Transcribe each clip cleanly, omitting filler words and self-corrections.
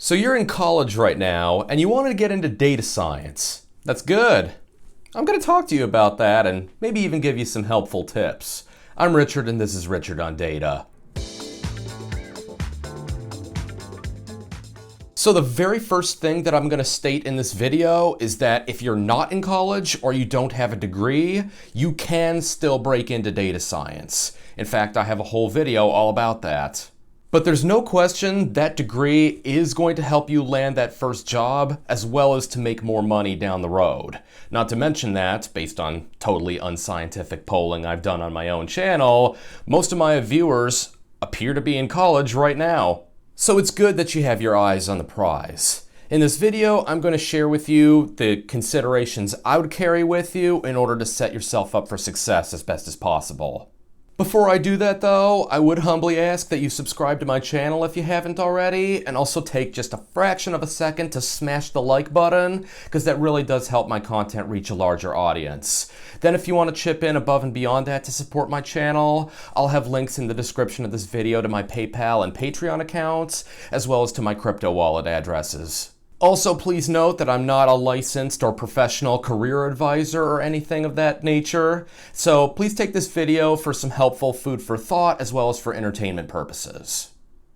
So you're in college right now and you wanted to get into data science. That's good. I'm going to talk to you about that and maybe even give you some helpful tips. I'm Richard and this is Richard on Data. So the very first thing that I'm going to state in this video is that if you're not in college or you don't have a degree, you can still break into data science. In fact, I have a whole video all about that. But there's no question that degree is going to help you land that first job as well as to make more money down the road. Not to mention that, based on totally unscientific polling I've done on my own channel, most of my viewers appear to be in college right now. So it's good that you have your eyes on the prize. In this video, I'm going to share with you the considerations I would carry with you in order to set yourself up for success as best as possible. Before I do that though, I would humbly ask that you subscribe to my channel if you haven't already, and also take just a fraction of a second to smash the like button, because that really does help my content reach a larger audience. Then if you want to chip in above and beyond that to support my channel, I'll have links in the description of this video to my PayPal and Patreon accounts, as well as to my crypto wallet addresses. Also, please note that I'm not a licensed or professional career advisor or anything of that nature, so please take this video for some helpful food for thought as well as for entertainment purposes.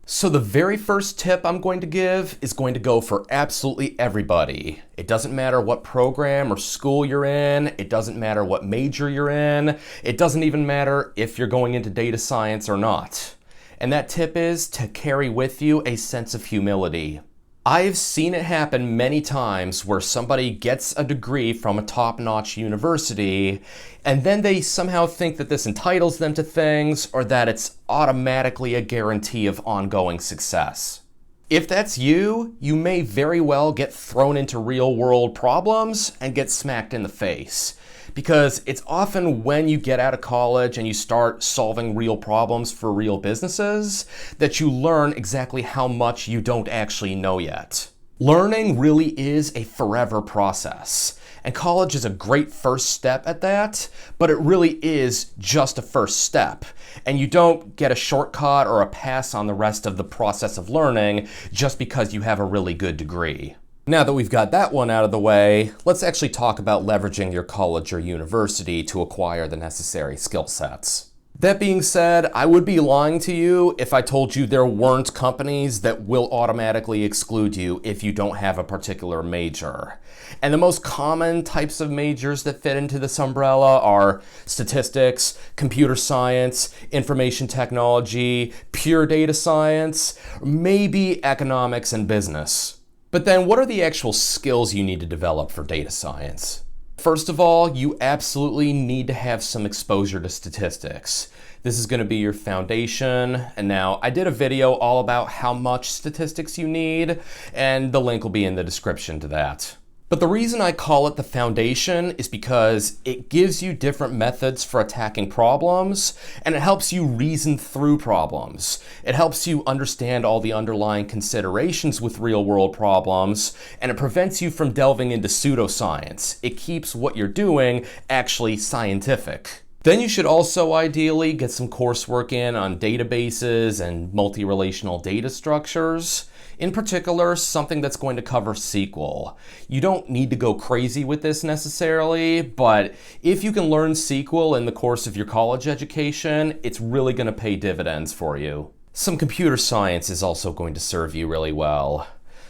So the very first tip I'm going to give is going to go for absolutely everybody. It doesn't matter what program or school you're in, it doesn't matter what major you're in, it doesn't even matter if you're going into data science or not. And that tip is to carry with you a sense of humility. I've seen it happen many times where somebody gets a degree from a top-notch university and then they somehow think that this entitles them to things or that it's automatically a guarantee of ongoing success. If that's you, you may very well get thrown into real-world problems and get smacked in the face. Because it's often when you get out of college and you start solving real problems for real businesses that you learn exactly how much you don't actually know yet. Learning really is a forever process, and college is a great first step at that, but it really is just a first step, and you don't get a shortcut or a pass on the rest of the process of learning just because you have a really good degree. Now that we've got that one out of the way, let's actually talk about leveraging your college or university to acquire the necessary skill sets. That being said, I would be lying to you if I told you there weren't companies that will automatically exclude you if you don't have a particular major. And the most common types of majors that fit into this umbrella are statistics, computer science, information technology, pure data science, maybe economics and business. But then what are the actual skills you need to develop for data science? First of all, you absolutely need to have some exposure to statistics. This is going to be your foundation. And now I did a video all about how much statistics you need, and the link will be in the description to that. But the reason I call it the foundation is because it gives you different methods for attacking problems, and it helps you reason through problems. It helps you understand all the underlying considerations with real-world problems, and it prevents you from delving into pseudoscience. It keeps what you're doing actually scientific. Then you should also ideally get some coursework in on databases and multi-relational data structures. In particular, something that's going to cover SQL. You don't need to go crazy with this necessarily, but if you can learn SQL in the course of your college education, it's really going to pay dividends for you. Some computer science is also going to serve you really well.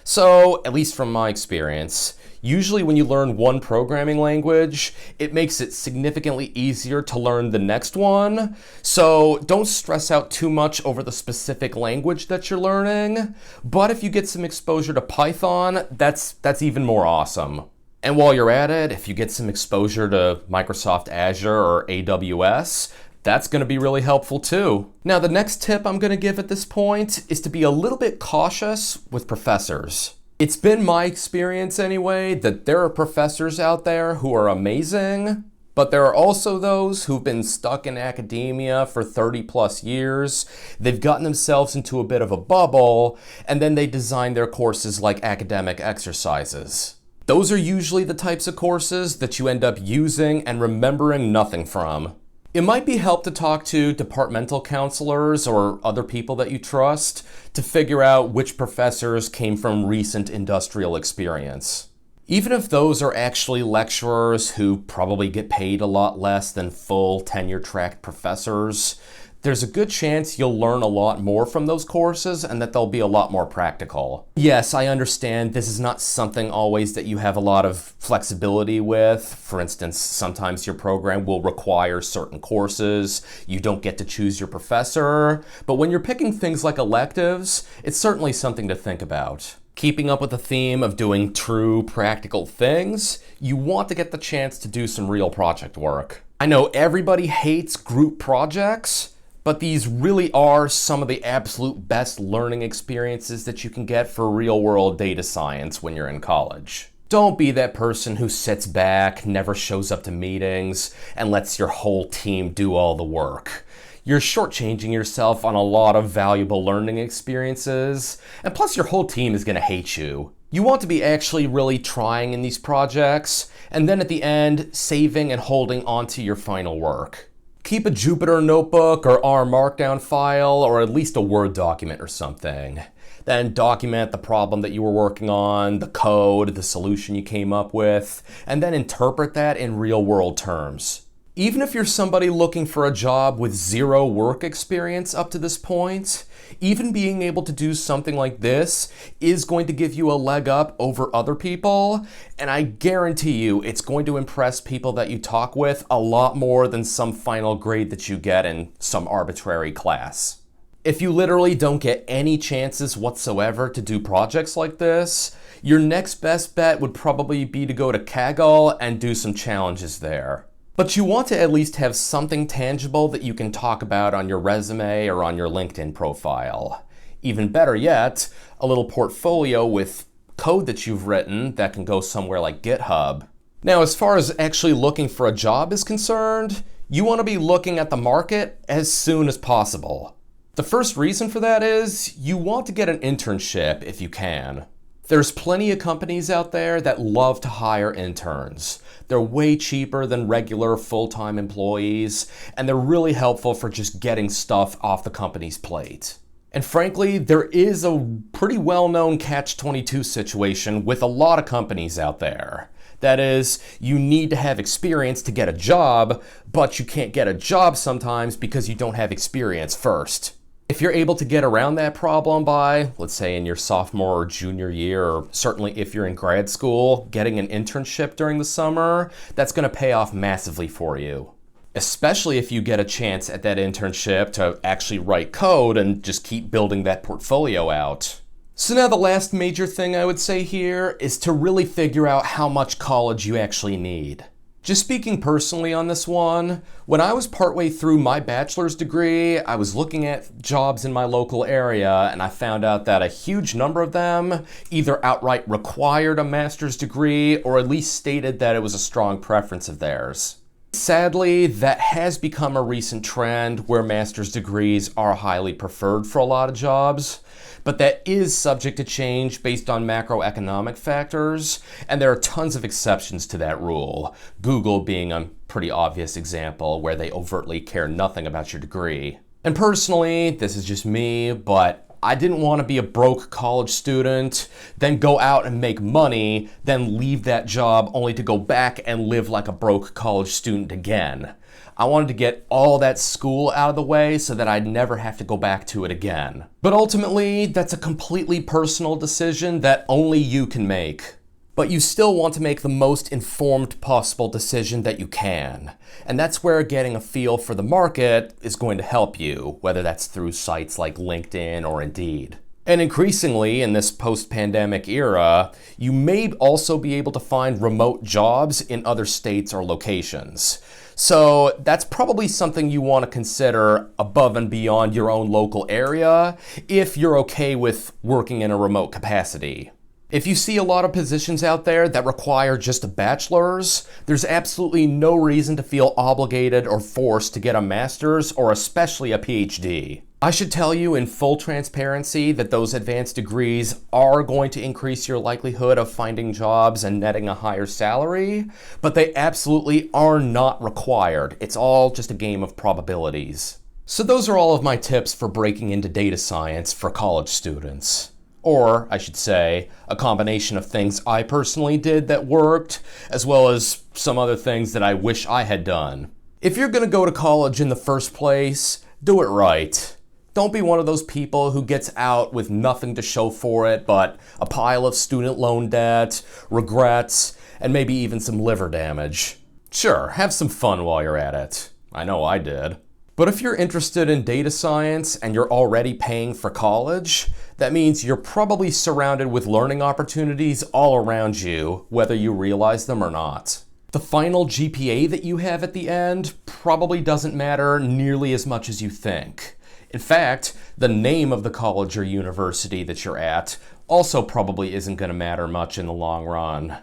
So, at least from my experience, usually when you learn one programming language, it makes it significantly easier to learn the next one. So don't stress out too much over the specific language that you're learning. But if you get some exposure to Python, that's even more awesome. And while you're at it, if you get some exposure to Microsoft Azure or AWS, that's going to be really helpful too. Now, the next tip I'm going to give at this point is to be a little bit cautious with professors. It's been my experience anyway that there are professors out there who are amazing, but there are also those who've been stuck in academia for 30 plus years. They've gotten themselves into a bit of a bubble, and then they design their courses like academic exercises. Those are usually the types of courses that you end up using and remembering nothing from. It might be helpful to talk to departmental counselors or other people that you trust to figure out which professors came from recent industrial experience. Even if those are actually lecturers who probably get paid a lot less than full tenure-track professors, there's a good chance you'll learn a lot more from those courses and that they'll be a lot more practical. Yes, I understand this is not something always that you have a lot of flexibility with. For instance, sometimes your program will require certain courses. You don't get to choose your professor. But when you're picking things like electives, it's certainly something to think about. Keeping up with the theme of doing true practical things, you want to get the chance to do some real project work. I know everybody hates group projects, but these really are some of the absolute best learning experiences that you can get for real-world data science when you're in college. Don't be that person who sits back, never shows up to meetings, and lets your whole team do all the work. You're shortchanging yourself on a lot of valuable learning experiences, and plus your whole team is going to hate you. You want to be actually really trying in these projects, and then at the end, saving and holding onto your final work. Keep a Jupyter notebook or R Markdown file, or at least a Word document or something. Then document the problem that you were working on, the code, the solution you came up with, and then interpret that in real-world terms. Even if you're somebody looking for a job with zero work experience up to this point, even being able to do something like this is going to give you a leg up over other people, and I guarantee you it's going to impress people that you talk with a lot more than some final grade that you get in some arbitrary class. If you literally don't get any chances whatsoever to do projects like this, your next best bet would probably be to go to Kaggle and do some challenges there. But you want to at least have something tangible that you can talk about on your resume or on your LinkedIn profile. Even better yet, a little portfolio with code that you've written that can go somewhere like GitHub. Now, as far as actually looking for a job is concerned, you want to be looking at the market as soon as possible. The first reason for that is you want to get an internship if you can. There's plenty of companies out there that love to hire interns. They're way cheaper than regular full-time employees, and they're really helpful for just getting stuff off the company's plate. And frankly, there is a pretty well-known catch-22 situation with a lot of companies out there. That is, you need to have experience to get a job, but you can't get a job sometimes because you don't have experience first. If you're able to get around that problem by, let's say in your sophomore or junior year, or certainly if you're in grad school, getting an internship during the summer, that's going to pay off massively for you. Especially if you get a chance at that internship to actually write code and just keep building that portfolio out. So now the last major thing I would say here is to really figure out how much college you actually need. Just speaking personally on this one, when I was partway through my bachelor's degree, I was looking at jobs in my local area and I found out that a huge number of them either outright required a master's degree or at least stated that it was a strong preference of theirs. Sadly, that has become a recent trend where master's degrees are highly preferred for a lot of jobs, but that is subject to change based on macroeconomic factors, and there are tons of exceptions to that rule, Google being a pretty obvious example where they overtly care nothing about your degree. And personally, this is just me, but I didn't want to be a broke college student, then go out and make money, then leave that job only to go back and live like a broke college student again. I wanted to get all that school out of the way so that I'd never have to go back to it again. But ultimately, that's a completely personal decision that only you can make. But you still want to make the most informed possible decision that you can. And that's where getting a feel for the market is going to help you, whether that's through sites like LinkedIn or Indeed. And increasingly, in this post-pandemic era, you may also be able to find remote jobs in other states or locations. So that's probably something you want to consider above and beyond your own local area if you're okay with working in a remote capacity. If you see a lot of positions out there that require just a bachelor's, there's absolutely no reason to feel obligated or forced to get a master's or especially a PhD. I should tell you in full transparency that those advanced degrees are going to increase your likelihood of finding jobs and netting a higher salary, but they absolutely are not required. It's all just a game of probabilities. So those are all of my tips for breaking into data science for college students. Or, I should say, a combination of things I personally did that worked, as well as some other things that I wish I had done. If you're going to go to college in the first place, do it right. Don't be one of those people who gets out with nothing to show for it but a pile of student loan debt, regrets, and maybe even some liver damage. Sure, have some fun while you're at it. I know I did. But if you're interested in data science and you're already paying for college, that means you're probably surrounded with learning opportunities all around you, whether you realize them or not. The final GPA that you have at the end probably doesn't matter nearly as much as you think. In fact, the name of the college or university that you're at also probably isn't going to matter much in the long run.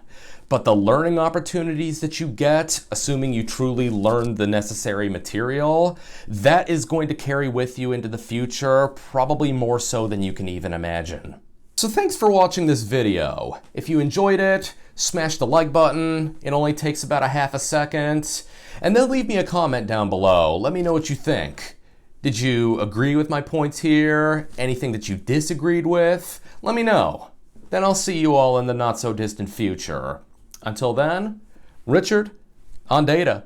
But the learning opportunities that you get, assuming you truly learned the necessary material, that is going to carry with you into the future, probably more so than you can even imagine. So thanks for watching this video. If you enjoyed it, smash the like button. It only takes about a half a second. And then leave me a comment down below. Let me know what you think. Did you agree with my points here? Anything that you disagreed with? Let me know. Then I'll see you all in the not so distant future. Until then, Richard on data.